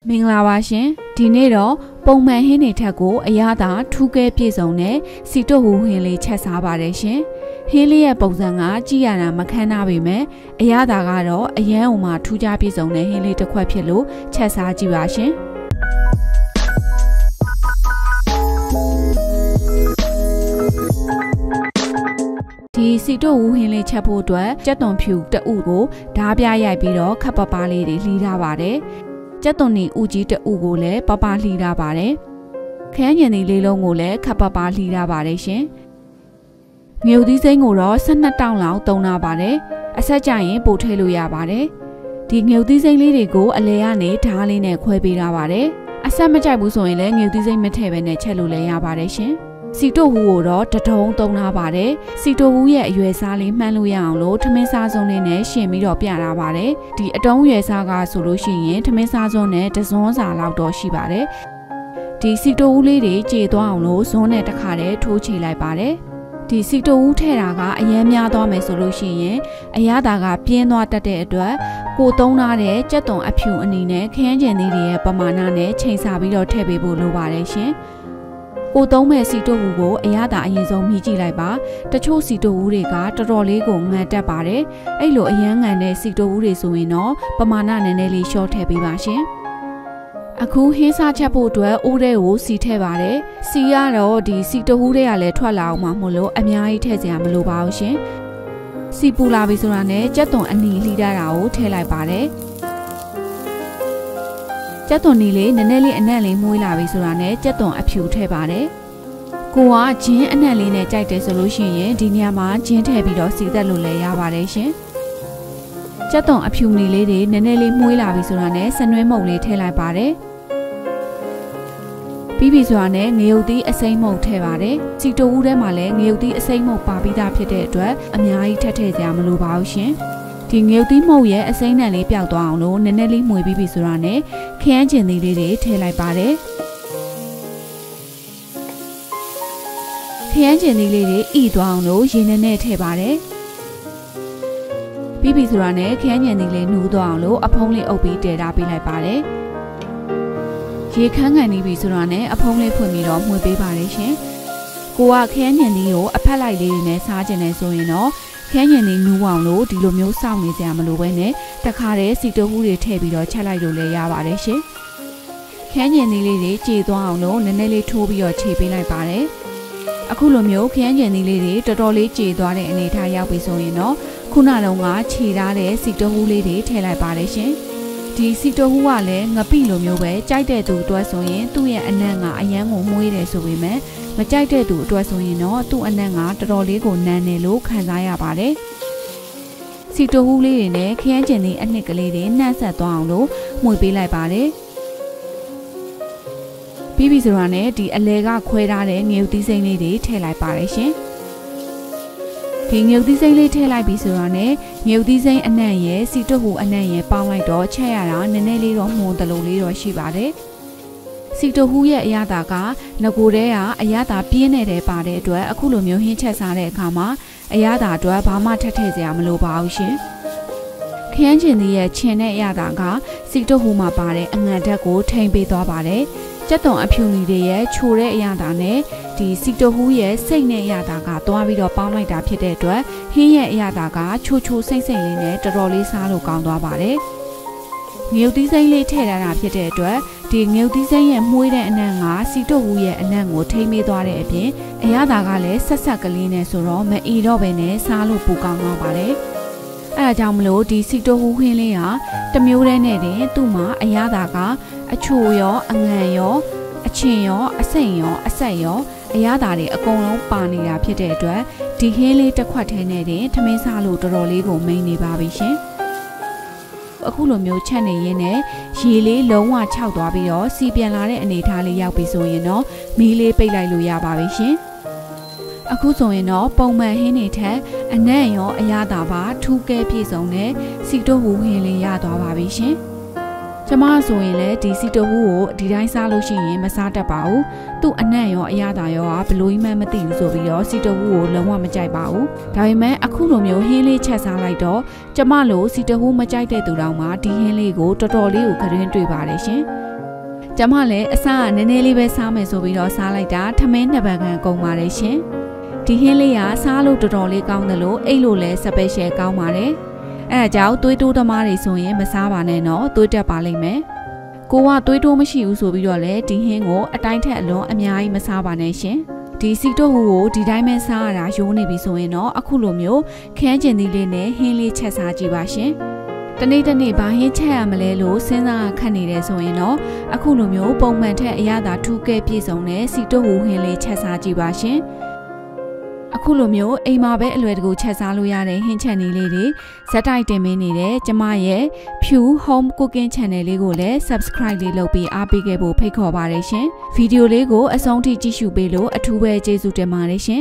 မင်္ဂလာပါရှင်ဒီနေ့တော့ပုံမှန်ဟင်းတွေထက်ကိုအရသာထူးကဲပြည့်စုံတဲ့စီတုတ်ဟူဟင်းလေးချက်စားပါတယ်ရှင်ဟင်းလေးရဲ့ပုံစံကကြည့်ရတာမခမ်းနားပေမဲ့အရသာကတော့အရန်အုံမှာထူးခြားပြည့်စုံတဲ့ဟင်းလေးတစ်ခွက်ဖြစ်လို့ချက်စားကြည့်ပါရှင်ဒီစီတုတ်ဟူဟင်းလေးချက်ဖို့အတွက်ကြက်သွန်ဖြူတအုပ်ကိုဓားပြရိုက်ပြီးတော့ခပ်ပပလေးတွေလှီးထားပါတယ်ကျက်သွန်နီဥကြီးတအုပ်ကိုလည်းပပလှီးထားပါတယ်။ခရမ်းညင်ဒီလေးလုံးကိုလည်းခပ်ပပလှီးထားပါတယ်ရှင်။ငရုတ်သီးစိမ်းကိုတော့12တောင်လောက်သုံးထားပါတယ်။အဆက်ကြရင်ပို့ထည့်လို့ရပါတယ်။ဒီငရုတ်သီးစိမ်းလေးတွေကိုအလဲကနေဓားလေးနဲ့ခွဲပေးထားပါတယ်။အဆက်မကြိုက်ဘူးဆိုရင်လည်းငရုတ်သီးစိမ်းမထည့်ဘဲနဲ့ချက်လို့လည်းရပါတယ်ရှင်။စီတုတ်ဟူကိုတော့တထုံသုံးထားပါတယ်စီတုတ်ဟူရဲ့အရွယ်စားလေးမှန်းလို့ရအောင်လို့ထမင်းစားစုံလေးနဲ့ရှင်ပြီးတော့ပြထားပါတယ်ဒီအတုံးရွယ်စားကဆိုလို့ရှိရင်ထမင်းစားစုံနဲ့တစွန်းစာလောက်တော့ရှိပါတယ်ဒီစီတုတ်ဟူလေးတွေကြေသွားအောင်လို့ဇွန်းနဲ့တစ်ခါတည်းထိုးချေလိုက်ပါတယ်ဒီစီတုတ်ဟူထည့်တာကအရင်များသွားမယ်ဆိုလို့ရှိရင်အရသာကပြင်းသွားတတ်တဲ့အတွက်ကိုသုံးထားတဲ့ကြက်သွန်အဖြူအနေနဲ့ခရမ်းကျင်သေးတွေရဲ့ပမာဏနဲ့ချိန်ဆပြီးတော့ထည့်ပေးဖို့လိုပါတယ်ရှင်ကိုသုံးမဲ့စီတုတ်ဟူကိုအရသာအရင်ဆုံးမြည်ကြည့်လိုက်ပါတချို့စီတုတ်ဟူတွေကတော်တော်လေးကိုငန်တက်ပါတယ်အဲ့လိုအရန်ငန်တဲ့စီတုတ်ဟူတွေဆိုရင်တော့ပမာဏနည်းနည်းလေးရှော့ထည့်ပေးပါရှင်အခုဟင်းစားချက်ဖို့အတွက်အိုးထဲကိုစီထည့်ပါတယ်စီကတော့ဒီစီတုတ်ဟူတွေကလည်းထွက်လာအောင်မှမို့လို့အများကြီးထည့်စရာမလိုပါဘူးရှင်စီပူလာပြီဆိုတာနဲ့ကြက်သွန်အနီလှီးထားတာကိုထည့်လိုက်ပါတယ်ကြက်သွန်နီလေးနည်းနည်းလေးအနံ့လေးမွေးလာပြီဆိုတာနဲ့ကြက်သွန်အဖြူထည့်ပါတယ်။ကိုကဂျင်းအနံ့လေးနဲ့ကြိုက်တယ်ဆိုလို့ရှိရင်ဒီနေရာမှာဂျင်းထည့်ပြီးတော့စီသက်လို့လည်းရပါတယ်ရှင်။ကြက်သွန်အဖြူနီလေးတွေနည်းနည်းလေးမွေးလာပြီဆိုတာနဲ့စနွဲမုတ်လေးထည့်လိုက်ပါတယ်။ပြီးပြီဆိုတာနဲ့ငရုတ်သီးအစိမ်းမုတ်ထည့်ပါတယ်။စီတိုဦးထဲမှာလည်းငရုတ်သီးအစိမ်းမုတ်ပါပြီးသားဖြစ်တဲ့အတွက်အများကြီးထည့်စရာမလိုပါဘူးရှင်။ဒီငရုတ်သီးမုတ်ရဲ့အစိမ်းနှံလေးပျောက်သွားအောင်လို့နည်းနည်းလေးမှွေပြီးပြီဆိုတာနဲ့ခရမ်းကျင်သီးလေးတွေထည့်လိုက်ပါတယ်ခရမ်းကျင်သီးလေးတွေဣသွားအောင်လို့ရေနဲ့ထည့်ပါတယ်ပြီးပြီဆိုတာနဲ့ခရမ်းကျင်သီးလေးနှူးသွားအောင်လို့အဖုံးလေးအုပ်ပြီးတည်ထားပေးလိုက်ပါတယ်ရေခမ်းခံနေပြီဆိုတာနဲ့အဖုံးလေးဖွင့်ပြီးတော့မှွေပေးပါတယ်ရှင်ကိုကခရမ်းကျင်သီးကိုအဖက်လိုက်လေးနဲ့စားကျင်နေဆိုရင်တော့ခရမ်းညင်လေးနူးအောင်လို့ဒီလိုမျိုးစောင့်နေကြမလို့ပဲနဲ့တခါတည်းစီတုတ်ဟူတွေထည့်ပြီးတော့ချက်လိုက်လို့လည်းရပါတယ်ရှင်ခရမ်းညင်လေးတွေကြေသွားအောင်လို့နည်းနည်းလေးထိုးပြီးတော့ခြေပေးလိုက်ပါတယ်အခုလိုမျိုးခရမ်းညင်လေးတွေတော်တော်လေးကြေသွားတဲ့အနေထားရောက်ပြီဆိုရင်တော့ခုနတုန်းကခြေထားတဲ့စီတုတ်ဟူလေးတွေထည့်လိုက်ပါတယ်ရှင်ဒီစီတုတ်ဟူကလည်းငပိလိုမျိုးပဲကြိုက်တဲ့သူအတွက်ဆိုရင်သူ့ရဲ့အနံ့ကအရန်ကိုမွေးတယ်ဆိုပေမဲ့မကြိုက်တဲ့သူအတွက်ဆိုရင်တော့သူ့အနံ့ကတော်တော်လေးကိုနန်းတယ်လို့ခံစားရပါတယ်။စီတိုဟူးလေးတွေနဲ့ခရမ်းကျင်သီးအနှစ်ကလေးတွေနှံ့ဆက်သွားအောင်လို့မှွေပေးလိုက်ပါတယ်။ပြီးပြီဆိုတာနဲ့ဒီအလဲကခွဲထားတဲ့ငရုတ်သီးစိမ်းလေးတွေထည့်လိုက်ပါတယ်ရှင်။ဒီငရုတ်သီးစိမ်းလေးထည့်လိုက်ပြီဆိုတာနဲ့ငရုတ်သီးစိမ်းအနံ့ရဲ့စီတိုဟူးအနံ့ရဲ့ပေါင်းလိုက်တော့ချက်ရတာနည်းနည်းလေးတော့မှုန်တလို့လေးတော့ရှိပါတယ်။စီတိုဟူရဲ့အရသာကငကိုတဲကအရသာပြင်းနေတဲ့ပါတဲ့အတွက်အခုလိုမျိုးဟင်းချက်စားတဲ့အခါမှာအရသာအတွက်ဘာမှထည့်စရာမလိုပါဘူးရှင်ခရမ်းကျင်သီးရဲ့ခြင်တဲ့အရသာကစီတိုဟူမှာပါတဲ့အငံဓာတ်ကိုထိမ့်ပေးသွားပါတယ်ကြက်သွန်အဖြူနီတွေရဲ့ချိုတဲ့အရသာနဲ့ဒီစီတိုဟူရဲ့စိတ်နဲ့အရသာကသွားပြီးတော့ပေါင်းလိုက်တာဖြစ်တဲ့အတွက်ဟင်းရဲ့အရသာကချိုစိတ်လေးနဲ့တော်တော်လေးစားလို့ကောင်းသွားပါတယ်ငရုတ်သီးစိမ်းလေးထည့်ထားတာဖြစ်တဲ့အတွက်ဒီငရုတ်သီးစိမ်းရဲ့မှုေးတဲ့အနံ့ကစီတုတ်ဟူရဲ့အနံ့ကိုထိမ့်မေးသွားတဲ့အပြင်အရသာကလည်းဆက်ဆက်ကလေးနဲ့ဆိုတော့မအီတော့ပဲနဲ့စားလို့ပိုကောင်းတော့ပါတယ်အဲဒါကြောင့်မလို့ဒီစီတုတ်ဟူဟင်းလေးဟာတမျိုးတည်းနဲ့တင်သူ့မှာအရသာကအချိုရောအငံရောအချင်ရောအစိမ့်ရောအဆက်ရောအရသာတွေအကုန်လုံးပါနေတာဖြစ်တဲ့အတွက်ဒီဟင်းလေးတစ်ခွက်ထဲနဲ့တင်ထမင်းစားလို့တော်တော်လေးကိုမိန်နေပါပြီရှင်အခုလိုမျိုးချက်နေရင်းနဲ့ရေလေးလုံးဝခြောက်သွားပြီးတော့စီပြန်လာတဲ့အနေအထားလေးရောက်ပြီဆိုရင်တော့မီးလေးပိတ်လိုက်လို့ရပါပြီရှင်အခုဆိုရင်တော့ပုံမှန်ဟင်းတွေထက်အနံ့ရောအရသာပါထူးကဲပြည့်စုံတဲ့စီတုတ်ဟူဟင်းလေးရသွားပါပြီရှင်ကျမဆိုရင်လည်းဒီစီတုတ်ဟူကိုဒီတိုင်းစားလို့ရှိရင်မစားတတ်ပါဘူးသူ့အနံ့ရောအရသာရောကဘလို့မှမသိဘူးဆိုပြီးတော့စီတုတ်ဟူကိုလုံးဝမကြိုက်ပါဘူးဒါပေမဲ့အခုလိုမျိုးဟင်းလေးချက်စားလိုက်တော့ကျမလိုစီတုတ်ဟူမကြိုက်တဲ့သူတောင်မှဒီဟင်းလေးကိုတော်တော်လေးကိုခရင်တွေ့ပါတယ်ရှင် ကျမလည်းအစားကနည်းနည်းလေးပဲစားမယ်ဆိုပြီးတော့စားလိုက်တာထမင်းနှစ်ပံကန်ကုန်ပါတယ်ရှင်ဒီဟင်းလေးကစားလို့တော်တော်လေးကောင်းတယ်လို့အိတ်လို့လည်း special ကောင်းပါတယ်အဲ့ဒါကြောင့်သွေးတိုးသမားတွေဆိုရင်မစားပါနဲ့နော်သွေးတက်ပါလိမ့်မယ်ကိုကသွေးတိုးမရှိဘူးဆိုပြီးတော့လည်းဒီဟင်းကိုအတိုင်းထက်အလွန်အများကြီးမစားပါနဲ့ရှင်ဒီစီတိုဟူကိုဒီတိုင်းပဲစားရတာရိုးနေပြီဆိုရင်တော့အခုလိုမျိုးခန်းကျင်သီးလေးနဲ့ဟင်းလေးချက်စားကြည့်ပါရှင်တနေ့ဘာဟင်းချက်ရမလဲလို့စဉ်းစားခက်နေတယ်ဆိုရင်တော့အခုလိုမျိုးပုံမှန်ထက်အရသာထူးကဲပြည့်စုံတဲ့စီတိုဟူဟင်းလေးချက်စားကြည့်ပါရှင်အခုလိုမျိုးအိမ်မှာပဲအလွယ်တကူချက်စားလို့ရတဲ့ဟင်းချက်နည်းလေးတွေဇက်တိုက်တင်ပေးနေတဲ့ကျမရဲ့ဖြူ home cooking channel လေးကိုလည်း subscribe လေးလုပ်ပြီးအားပေးခဲ့ဖို့ဖိတ်ခေါ်ပါတယ်ရှင်ဗီဒီယိုလေးကိုအဆုံးထိကြည့်ရှုပေးလို့အထူးပဲကျေးဇူးတင်ပါတယ်ရှင်